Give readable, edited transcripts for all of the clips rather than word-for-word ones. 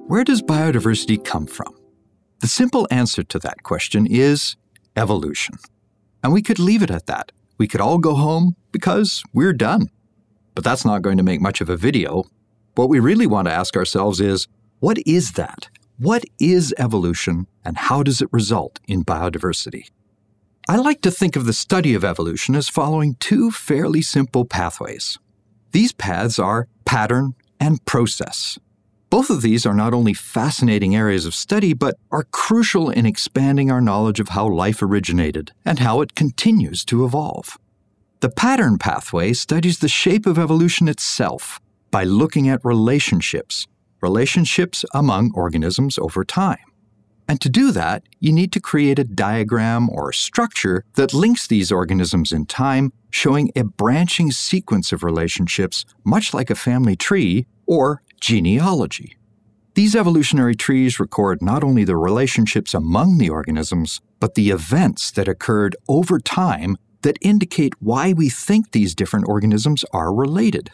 Where does biodiversity come from? The simple answer to that question is evolution. And we could leave it at that. We could all go home because we're done. But that's not going to make much of a video. What we really want to ask ourselves is, what is that? What is evolution, and how does it result in biodiversity? I like to think of the study of evolution as following two fairly simple pathways. These paths are pattern and process. Both of these are not only fascinating areas of study, but are crucial in expanding our knowledge of how life originated and how it continues to evolve. The pattern pathway studies the shape of evolution itself by looking at relationships among organisms over time. And to do that, you need to create a diagram or a structure that links these organisms in time, showing a branching sequence of relationships, much like a family tree or genealogy. These evolutionary trees record not only the relationships among the organisms, but the events that occurred over time that indicate why we think these different organisms are related.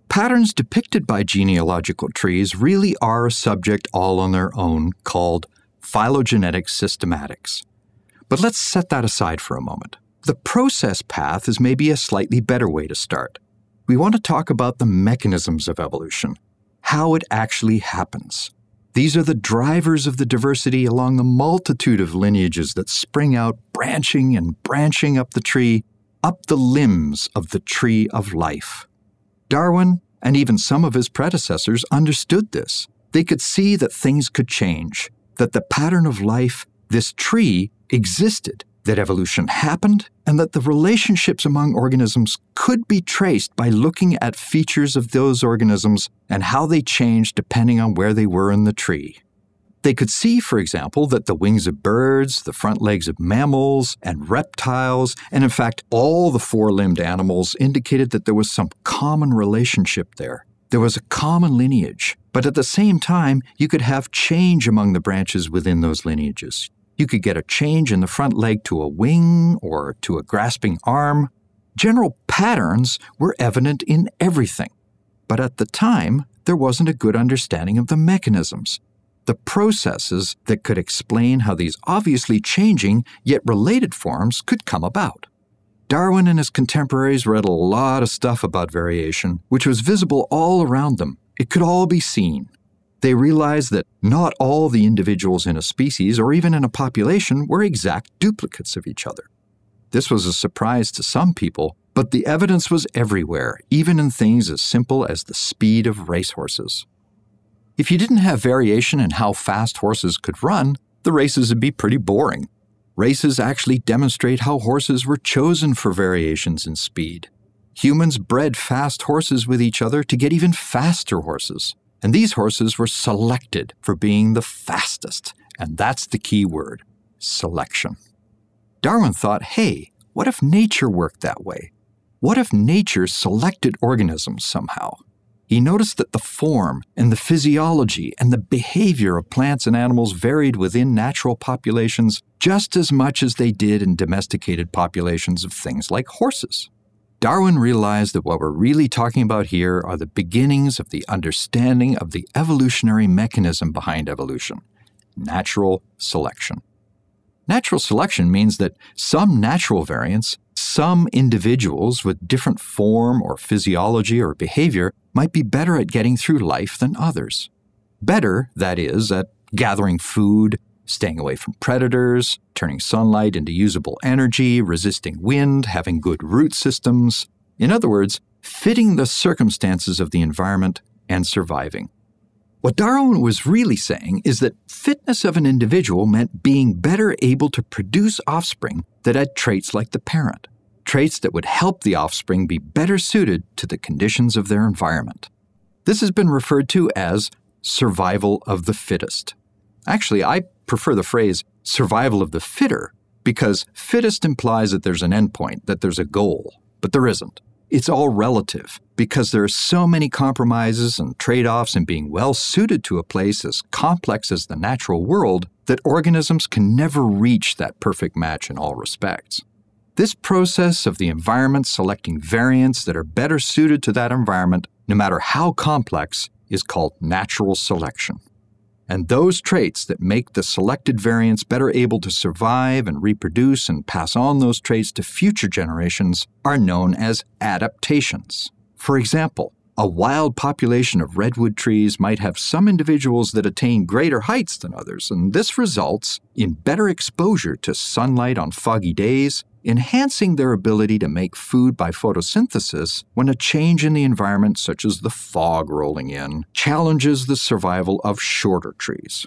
Patterns depicted by genealogical trees really are a subject all on their own called phylogenetic systematics. But let's set that aside for a moment. The process path is maybe a slightly better way to start. We want to talk about the mechanisms of evolution, how it actually happens. These are the drivers of the diversity along the multitude of lineages that spring out, branching and branching up the tree, up the limbs of the tree of life. Darwin, and even some of his predecessors, understood this. They could see that things could change, that the pattern of life, this tree, existed, that evolution happened, and that the relationships among organisms could be traced by looking at features of those organisms and how they changed depending on where they were in the tree. They could see, for example, that the wings of birds, the front legs of mammals and reptiles, and in fact all the four-limbed animals indicated that there was some common relationship there. There was a common lineage, but at the same time, you could have change among the branches within those lineages. You could get a change in the front leg to a wing or to a grasping arm. General patterns were evident in everything. But at the time, there wasn't a good understanding of the mechanisms, the processes that could explain how these obviously changing yet related forms could come about. Darwin and his contemporaries read a lot of stuff about variation, which was visible all around them. It could all be seen. They realized that not all the individuals in a species or even in a population were exact duplicates of each other. This was a surprise to some people, but the evidence was everywhere, even in things as simple as the speed of racehorses. If you didn't have variation in how fast horses could run, the races would be pretty boring. Races actually demonstrate how horses were chosen for variations in speed. Humans bred fast horses with each other to get even faster horses. And these horses were selected for being the fastest. And that's the key word, selection. Darwin thought, hey, what if nature worked that way? What if nature selected organisms somehow? He noticed that the form and the physiology and the behavior of plants and animals varied within natural populations just as much as they did in domesticated populations of things like horses. Darwin realized that what we're really talking about here are the beginnings of the understanding of the evolutionary mechanism behind evolution, natural selection. Natural selection means that some natural variants, some individuals with different form or physiology or behavior might be better at getting through life than others. Better, that is, at gathering food, staying away from predators, turning sunlight into usable energy, resisting wind, having good root systems. In other words, fitting the circumstances of the environment and surviving. What Darwin was really saying is that fitness of an individual meant being better able to produce offspring that had traits like the parent, traits that would help the offspring be better suited to the conditions of their environment. This has been referred to as survival of the fittest. Actually, I prefer the phrase survival of the fitter because fittest implies that there's an endpoint, that there's a goal, but there isn't. It's all relative because there are so many compromises and trade-offs in being well suited to a place as complex as the natural world that organisms can never reach that perfect match in all respects. This process of the environment selecting variants that are better suited to that environment, no matter how complex, is called natural selection. And those traits that make the selected variants better able to survive and reproduce and pass on those traits to future generations are known as adaptations. For example, a wild population of redwood trees might have some individuals that attain greater heights than others, and this results in better exposure to sunlight on foggy days, enhancing their ability to make food by photosynthesis when a change in the environment, such as the fog rolling in, challenges the survival of shorter trees.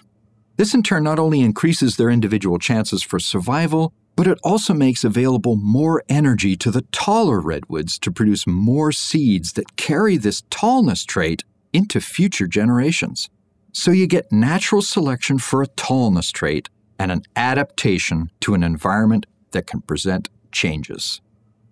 This in turn not only increases their individual chances for survival, but it also makes available more energy to the taller redwoods to produce more seeds that carry this tallness trait into future generations. So you get natural selection for a tallness trait and an adaptation to an environment that can present changes.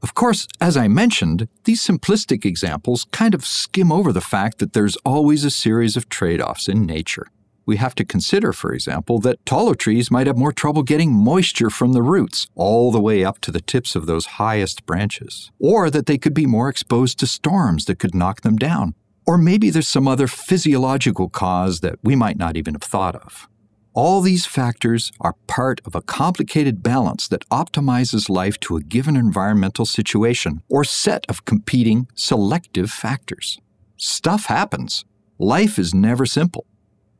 Of course, as I mentioned, these simplistic examples kind of skim over the fact that there's always a series of trade-offs in nature. We have to consider, for example, that taller trees might have more trouble getting moisture from the roots all the way up to the tips of those highest branches, or that they could be more exposed to storms that could knock them down, or maybe there's some other physiological cause that we might not even have thought of. All these factors are part of a complicated balance that optimizes life to a given environmental situation or set of competing selective factors. Stuff happens. Life is never simple.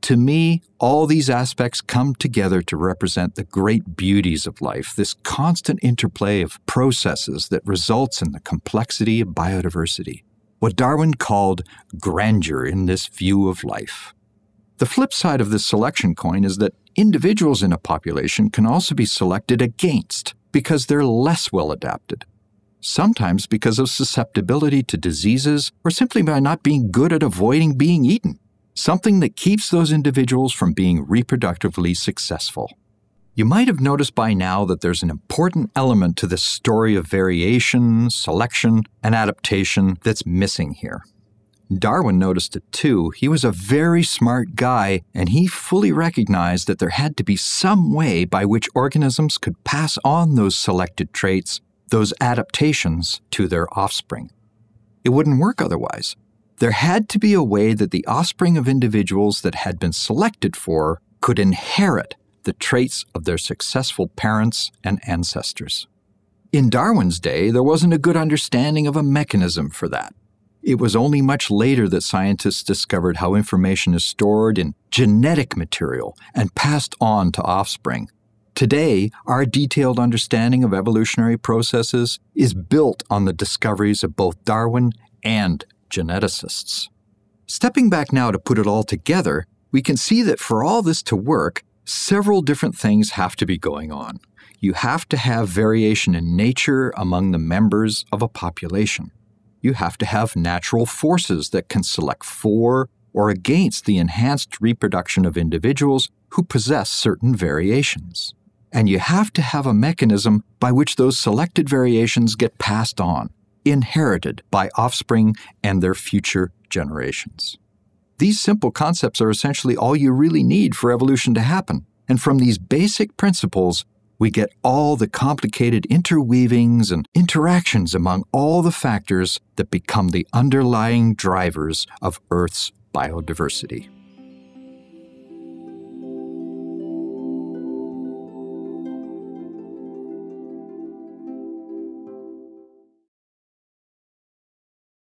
To me, all these aspects come together to represent the great beauties of life, this constant interplay of processes that results in the complexity of biodiversity, what Darwin called grandeur in this view of life. The flip side of this selection coin is that individuals in a population can also be selected against because they're less well adapted, sometimes because of susceptibility to diseases or simply by not being good at avoiding being eaten. Something that keeps those individuals from being reproductively successful. You might have noticed by now that there's an important element to this story of variation, selection, and adaptation that's missing here. Darwin noticed it too. He was a very smart guy, and he fully recognized that there had to be some way by which organisms could pass on those selected traits, those adaptations, to their offspring. It wouldn't work otherwise. There had to be a way that the offspring of individuals that had been selected for could inherit the traits of their successful parents and ancestors. In Darwin's day, there wasn't a good understanding of a mechanism for that. It was only much later that scientists discovered how information is stored in genetic material and passed on to offspring. Today, our detailed understanding of evolutionary processes is built on the discoveries of both Darwin and geneticists. Stepping back now to put it all together, we can see that for all this to work, several different things have to be going on. You have to have variation in nature among the members of a population. You have to have natural forces that can select for or against the enhanced reproduction of individuals who possess certain variations. And you have to have a mechanism by which those selected variations get passed on, inherited by offspring and their future generations. These simple concepts are essentially all you really need for evolution to happen, and from these basic principles, we get all the complicated interweavings and interactions among all the factors that become the underlying drivers of Earth's biodiversity.